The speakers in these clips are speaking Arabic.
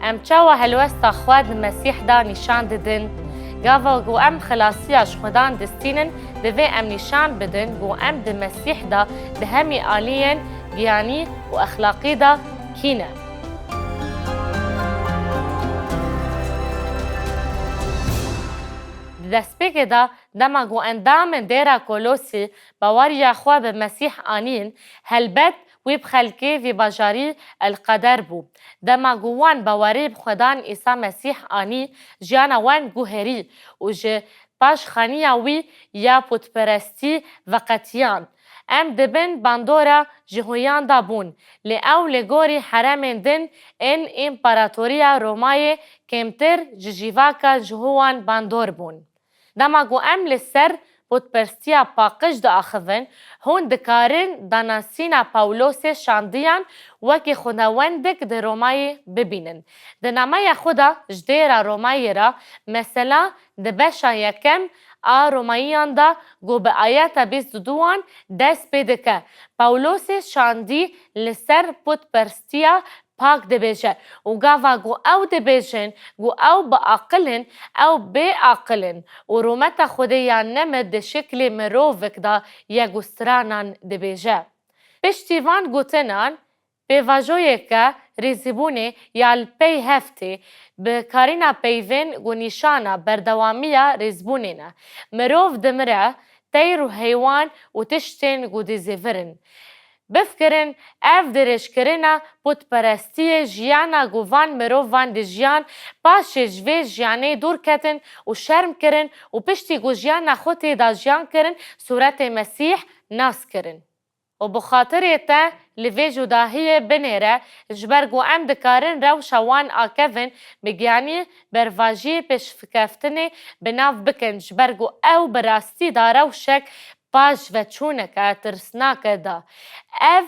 ام چاوا هلوستا خواد مسیح دا نشان ددن گاوا گو ام خلاصیاش خودان دستینن دوی ام نشان بدن گو ام د مسیح دا ده همی آلین گیانی و اخلاقی دا کینه. دسپیک دا دما گو اندام دیرا کولوسی باوریا خواه به مسیح آنین هلبت وی بخلکی وی باجاری القدر بو. دما گوان باوری بخدان عیسی مسیح آنی جانا وان گوهری و جه باش خانیا وی یا پوتپرستی وقتیان. ام دبن باندورا جهویان دابون لی او لگوری حرمین دن این امپراتوریا رومای کمتر جیواکا جهوان باندور بون. دما گو ام لسر پوتپرستیا پاقش دا آخوین هون دکارن داناسینا پاولوس شاندیان وکی خداوندک ده رومای ببینن. ده نامای خدا جدیر رومای را مثلا ده بشا یکم روماییان دا گو به آیت 22 دست پیده که پاولوس شاندی لسر پوتپرستیا پاک دبیجه و گاوا گو او دبیجن گو او با عقلن او بی عقلن و رومت خودیان نمد ده شکل مروفک دا یا گسترانان دبیجه. پشتیوان گوتنان به واجوی که ریزیبونه یا الپی هفته به کارینا پیوین گو نیشانا بردوامیا ریزبونه نه. مروف دمره تیر و حیوان و تشتین گو دیزیورن. بفکرن اف درش کرنا پوت پرستی جیانا گوان مروفان دی جیان پاش جوی جیانه دور کتن و شرم کرن و پشتی گو جیانا خوتی دا جیان کرن صورت مسیح ناس کرن. و بخاطر تا لوی جداهی بنیره جبرگو ام دکارن رو شوان آکوین بگیانی برواجی پیش فکفتنی بناف بکن جبرگو او براستی دارو شک باش و چونکه ترسناکه دا. اف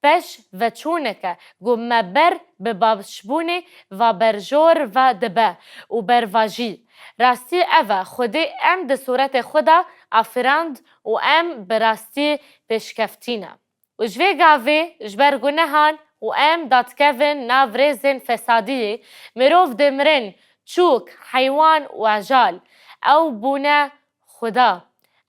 پش و چونکه گو مبر به بابشبونه و برجور و دبه و برواجی. راستی اوه خودی ام ده صورت خدا افراند و ام براستی پیشکفتینه. و جوی گاوی جبرگو نهان و ام دادکوین ناورزن فسادیه مروف دمرن چوک حیوان و عجال او بونه خدا.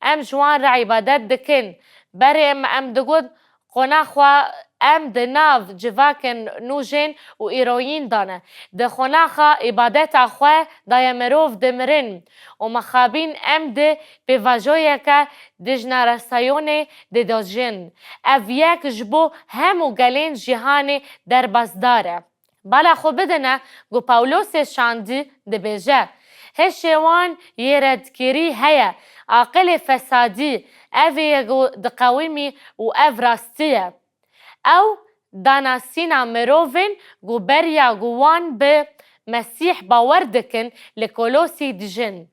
ام جوان را عبادت دکن بری ام دگود خوناخوا ام ده ناو جواکن نوجن و ایروین دانه ده خوناخوا عبادت اخواه دای مروف دمرن و مخابین ام ده پیواجویه که دجنا رسایونه ده داجن او یک جبو همو گلین جهان در بازداره. بالا خو بدنه گو پاولوس شاندی ده بیجه هشوان یردگیری هیا عقل فسادی اوی دقاویمی و او راستیه او داناسینا مروفین گو بریا گوان به مسیح باور دکن لکولوسی دیجن.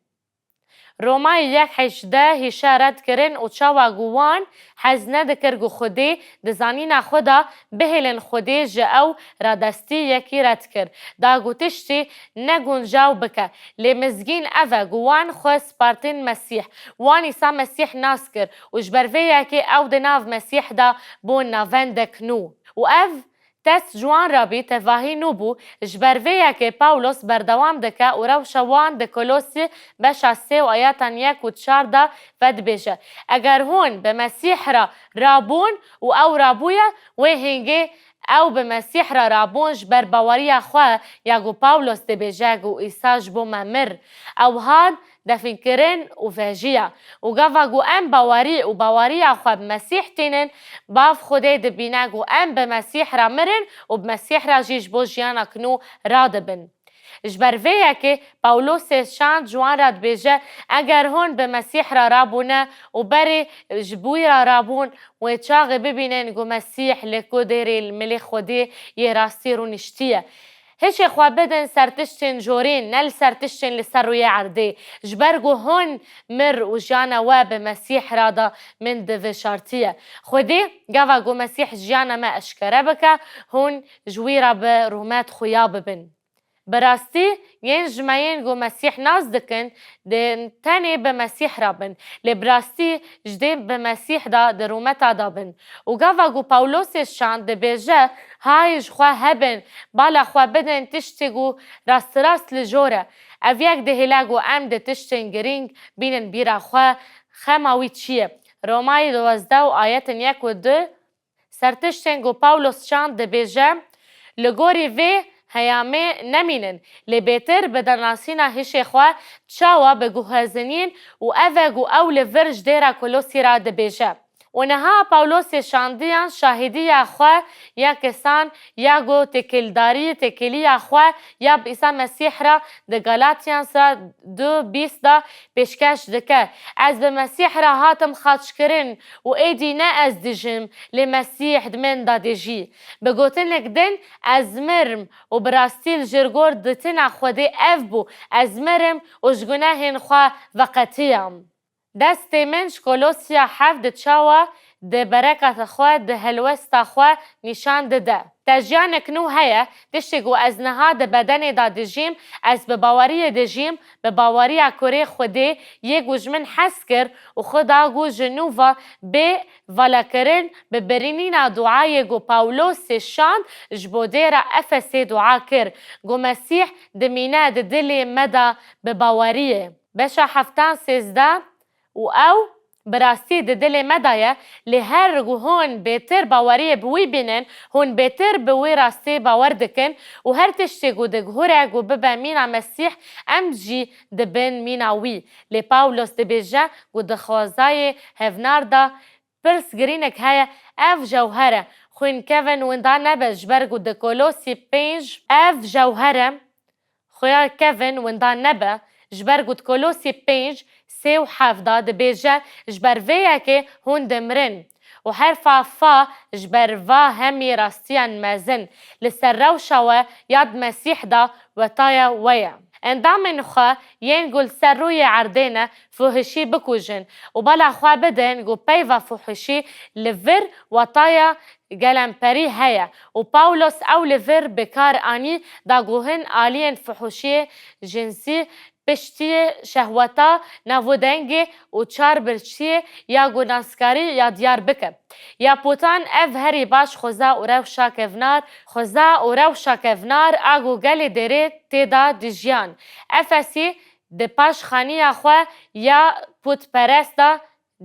رومای 1:18 هشارت کرن و چاوا گوان حزنه دکر گو خودی دزانینا خدا بهلن خودی جاو را دستی یکی رد کر دا گو تشتی نگون جاو بکه لمزگین اوه گوان خو سپارتین مسیح وان ایسا مسیح ناس کر و جبروی یکی او دناو مسیح دا بون ناوندک نو و او تس جوان رابی تواهی نوبو جبرویه که پاولوس بردوام دکه و رو شوان دکولوسی بشا 3 و آیاتان 1 و 4 دا ود بیجه. اگر هون به مسیح را رابون و او رابویه و هنگی او به مسیح را رابون جبر باوری خواه یاگو پاولوس دی بیجه گو ایساج بو ممر او هاد دفن کرن و فاجیه و گاوا گو ام باوری و باوری خواه مسیح تینن باف خوده دبینه گو ام به مسیح را مرن و بمسیح را جیش بو جیانا کنو را دبن. جبرویه که پاولوس شاند جوان را دبیجه اگر هون به مسیح را رابونه و بری جبوی را رابون و چاق ببینن گو مسیح لکو دیری الملی خودی یه راستی رو نشتیه. هیچ خواه بدن سرتشتن جورین نل سرتشتن لسروی عرده جبرگو هون مر و جانا و به مسیح رادا من دو شارتیه خودی گاوا گو مسیح جانا ما اشکره بکه هون جوی را به رومات خویا ببن براستی ین جمعین گو مسیح ناز دکن دن تنی به مسیح رابن لبراستی جده به مسیح دا درومتا دابن و گاوا گو پاولوس شان ده بیجه هایش خواه هبن بالا خواه بدن تشتی گو راست لجوره او یک ده هلاگو ام ده تشتین گرینگ بینن بیرا خواه خماوی چیه رومای 12 و آیت 1 و 2 سرتشتین گو پاولوس شان ده بیجه لگوری وی هیامه نمینن لبیتر بدناسینا هشه خواه چاوا بگو هزنین و اوه گو اول ورج دیرا کلوسی را دبیجه و نها پاولوس شاندیان شاهدی خواه یا کسان یا گو تکلداری تکلی خواه یا بیسا مسیح را ده گالاتیان سرا 2:20 دا پیشکش دکه از به مسیح را هاتم خاطش کرن و ایدی نه از دیجم لمسیح دمن دا دیجی بگوتن لکدن از مرم و براستیل جرگور دتن خوده اف بو از مرم و جگناهن خواه وقتیم دست منش کلوسیا 7 چاوا ده برکت خواه ده هلوستا خواه نشان ده تجیان کنو هیا تشتگو از نها ده بدن دا دجیم از بباوری دجیم بباوری کره خوده یک گوجمن حس کر و خدا گو جنووا به والا کرن ببرینینا دعای گو پاولوس شان جبوده را افسی دعا کر گو مسیح دمینه ده دلی مدا بباوریه بشا 7:13 و او براستی ده دل مدایه لهر گو هون بیتر باوری بوی بینن هون بیتر بوی راستی باور دکن و هر تشتی گو ده گوره گو ببا مینا مسیح ام جی ده بین مینا وی لی پاولوس ده بیجه گو ده خوازای هفنار دا پرس گرینک هیا اف جوهره خوین کون وندا نبج برگو ده کلوسی 5 اف جوهره خویا کون وندا نبه جبرگو ده کلوسی 5 سه و 7 ده بیجه جبر ویا که هون دمرن و حرفا فا جبر و همی راستیان مزن لسر روشاوه یاد مسیح دا و تایا ویا اندام نخوا ین گل سر روی عردینه فوحشی بکوجن و بالا خوا بدن گو پیوا فوحشی لور و تایا گلم پری هیا و پاولوس او لور بکار آنی دا گوهن آلین فوحشی جنسی پشتی شهوتا نودنگی و چار برچی یا گناسکاری یا دیار بکب یا پوتان اف هری باش خوزا و رو شاکفنار خوزا و رو شاکفنار آگو گلی دیره تیدا دیجیان افسی ده پاش خانی خواه یا پوت پرستا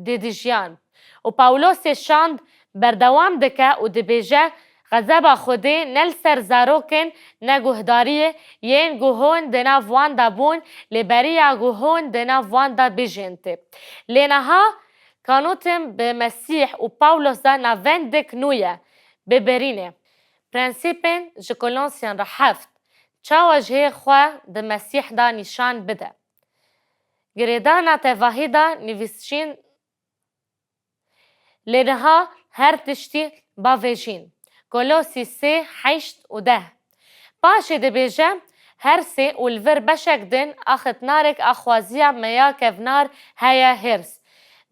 دی دیجیان و پاولوس شاند بردوام دکه و دی بیجه غضب خودی نل سر زاروکن نگوهداریه ین گوهون دنا واندا بون لبریا گوهون دنا واندا بیجنته لینها کانوتم به مسیح و پاولوس دا نوندک نویه ببرینه پرنسیپن جکولانسیان را 7 چا وجه خواه ده مسیح دا نشان بده گریدانا تواهی دا نویسشین لینها هر تشتی باویجین کلوسی 3 8 و 10 باشه ده بیجه هر سه والور بشک دن اخت نارک اخوازیا میا کفنار هیا هرس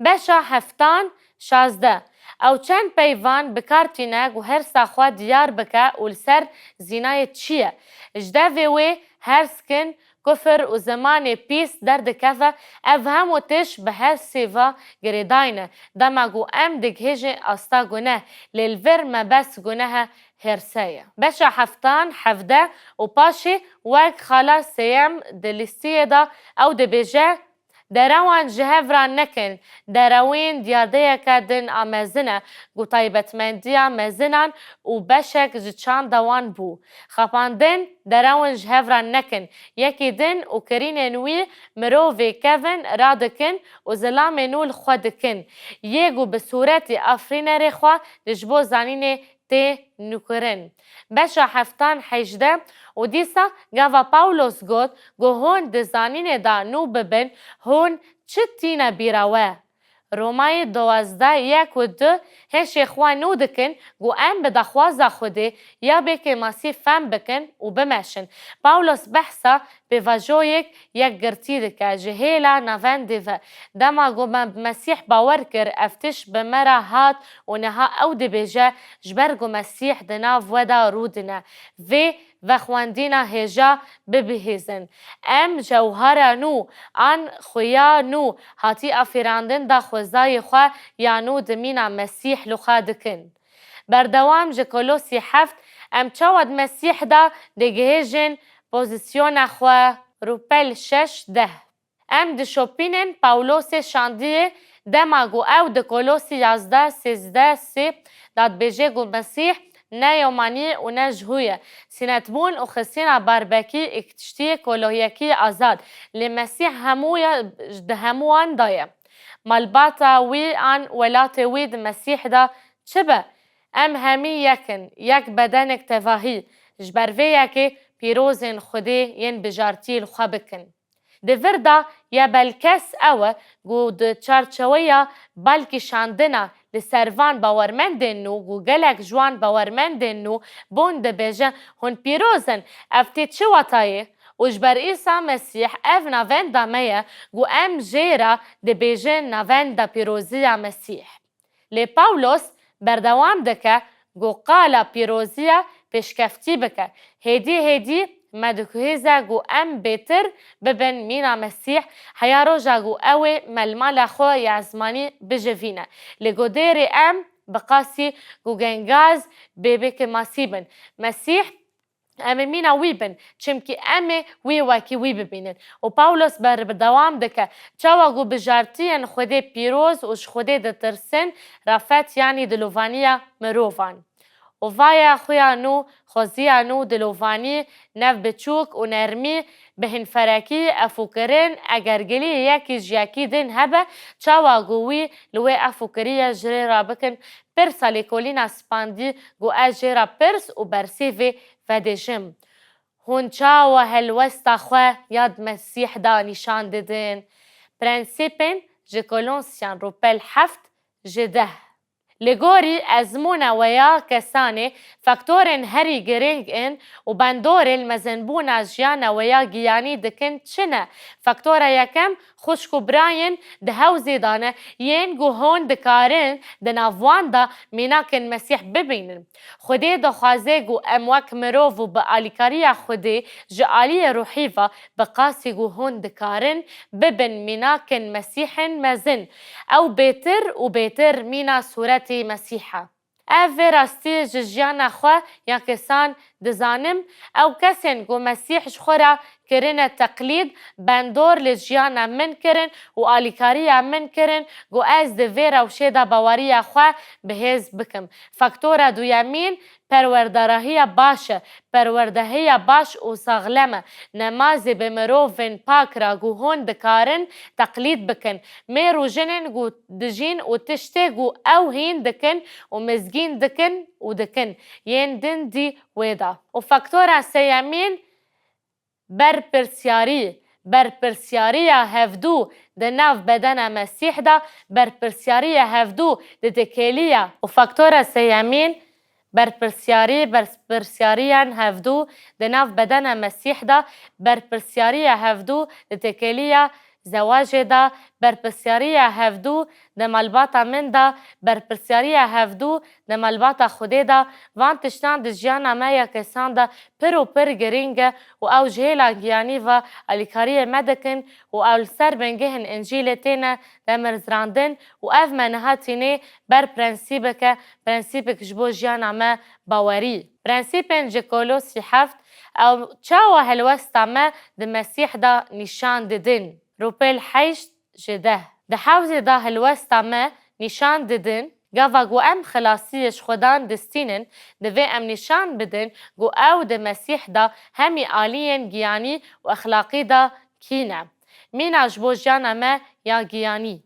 بشا 7:16 او چند پیوان بکارتینه و هر ساخوا دیار بکه والسر زینای چیه جده وی هرس کن کفر و زمان پیس درد کفه او همو تش به هر سیوا گریداینه دماغو ام دگهجه استا گناه للور مبس گناه هرسایه بشا 7:17 و پاشی وک خالا سیم دلیستیه دا او دبیجه دروان جهفران نکن دروین دیارده کردن آمزنه گو طایبتمندی مزنان و بشک جچان دوان بو خپاندن دروان جهفران نکن یکی دن و کرین نوی مرووی کون رادکن و زلام نول خودکن یگو به صورت افرین رخوا دجبو زانین تی نکرن بشا 7:18 و دیسا گاوا پاولوس گوت گو هون دزانین دا نو ببن هون چتینا بیراوه رومای 12:1 و 2 هش اخوان نو دکن گو ام بدخوازا خوده یا بکی ماسی فهم بکن و بمشن پاولوس بحثا بواجویک یک گرتی دکه جهیلا نوانده و دما گو مسیح باور کر افتش بمرا هات و نها او دی بیجه جبر گو مسیح دناف ودا رودنا و و خواندینا هجا ببهیزن. ام جوهر نو آن خویا نو هاتی افیراندن دا خوزای خواه یانو دمینا مسیح لخوا دکن. بردوام جه کولوسی 7 ام چاود مسیح دا دگهیجن پوزیسیون خواه روپل 6-10. ام ده شوپینن پاولوس شاندیه دماغو او ده کولوسی 11-13 داد بیجه گو مسیح نه یومانی و نه جهویه سینتبون و خسینا باربکی اکتشتی کولویکی آزاد لمسیح هموان دایه مالباتا وی آن ولات وی ده مسیح دا چه به؟ ام همی یکن یک بدنک تواهی جبروی یکی پیروزین خودی ین بجارتی الخوا بکن. ده وردا یا بلکس اوه گو ده چارچویا بلکی شاندنا لسروان باورمندن نو گو گلک جوان باورمندن نو بون ده بیجن هون پیروزن افتی چه وطایه؟ وجبر عیسی مسیح اف نوین دا میا گو ام جیرا ده بیجن نوین دا پیروزی مسیح. لی پاولوس بردوام دکه گو قالا پیروزیا پیشکفتی بکه هیدی مدکوهیزا گو ام بیتر ببن مینا مسیح هیا روژا گو اوی ملمال خو یعزمانی بجوینه لگو دیر ام بقاسی گو گنگاز ببک ماسیبن مسیح ام مینا ویبن چمکی ام وی واکی وی ببینن و پاولوس بردوام دکه چاوا گو بجارتین خوده پیروز وش خوده دترسن رافت یعنی دلووانیا مروفان و وای خویا نو خوزیا نو دلووانی نف بچوک و نرمی بهن فرکی افوکرین اگر گلی یکی جیاکی دن هبه چاوا گوی لوی افوکری جری را بکن پرسا لیکولین سپاندی گو اجرا پرس و برسیوی فدیجم. هون چاوا هلوستا خواه یاد مسیح دا نشان ددن. پرنسیپن جه کولونسیان روپل 7-10. لگوری ازمونه ویا کسانه فاکتورن هری گرنگ ان و بندور المزنبون از جیانه ویا گیانی دکن چنه فاکتور یکم خوشکو براین ده هوزی دانه ین گو هون دکارن ده نافوان دا میناکن مسیح ببینن خوده ده خوازه گو اموک مروف و با آلیکاری خوده جعالی روحی و بقاسی گو هون دکارن ببن میناکن مسیح مزن او بیتر و بیتر مینا صورت مسیحه. او راستی جیانا خوا یا کسان دزانم او کسین گو مسیح شخورا کرن تقلید بندور لجیانا من کرن و آلیکاری من کرن گو از دویره و شیده باوری خوا بهز بکم. فاکتور دویامین پروردهی باشه پروردهی باش و ساغلمه نمازی به مروفن پاک را گو هون دکارن تقلید بکن میرو جنن گو دجین و تشته گو او هین دکن و مزگین دکن و دکن ین دن دی ویدا و فاکتور سیامین برپرسیاری هفدو ده ناف بدن مسیح دا برپرسیاری هفدو ده تکیلیا و فاکتور سیامین برپرسیاریان هفدو ده ناف بدن مسیح دا برپرسیاری هفدو ده تکیلیا زواج دا برپرسیاری هفدو ده ملباتا من دا برپرسیاری هفدو ده ملباتا خوده دا وان تشتان ده جیانا مایا کسان دا پر گرینگه و او جهیلا گیانی و الیکاری مدکن و او سر بنگهن انجیل تینه ده مرزراندن و اف منهاتینه بر پرنسیبک جبو جیانا ما باوری. پرنسیپن جکولوسی 7 او چاوا هلوستا ما ده مسیح دا نشان ددن. روپل 8-10 ده حوزه دا هلوستا ما نشان ددن گاوا گو ام خلاصیش خودان دستینن دوی ام نشان بدن گو او ده مسیح دا همی آلین گیانی و اخلاقی دا کینه مین اجبو جانا ما یا گیانی